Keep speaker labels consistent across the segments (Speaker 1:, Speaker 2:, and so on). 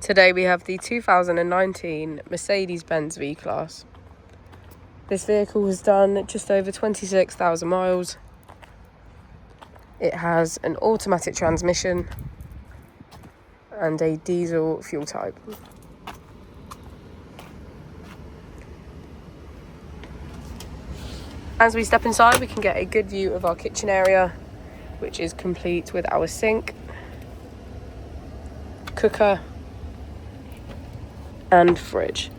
Speaker 1: Today we have the 2019 Mercedes-Benz V-Class. This vehicle has done just over 26,000 miles. It has an automatic transmission and a diesel fuel type. As we step inside, we can get a good view of our kitchen area, which is complete with our sink, cooker and fridge.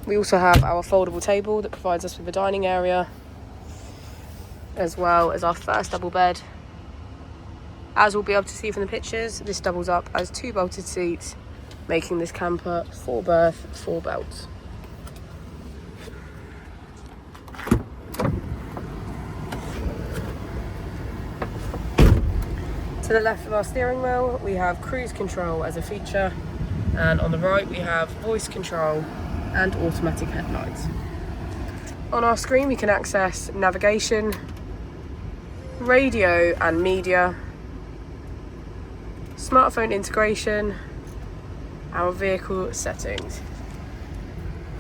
Speaker 1: We also have our foldable table that provides us with a dining area, as well as our first double bed. As we'll be able to see from the pictures, this doubles up as 2 bolted seats, making this camper 4 berth, 4 belts. To the left of our steering wheel, we have cruise control as a feature, and on the right we have voice control and automatic headlights. On our screen we can access navigation, radio and media, smartphone integration, our vehicle settings.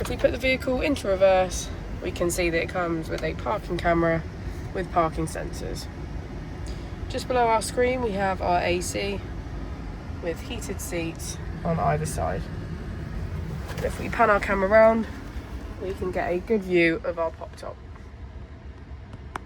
Speaker 1: If we put the vehicle into reverse, we can see that it comes with a parking camera with parking sensors. Just below our screen we have our AC with heated seats on either side. If we pan our camera around, we can get a good view of our pop top.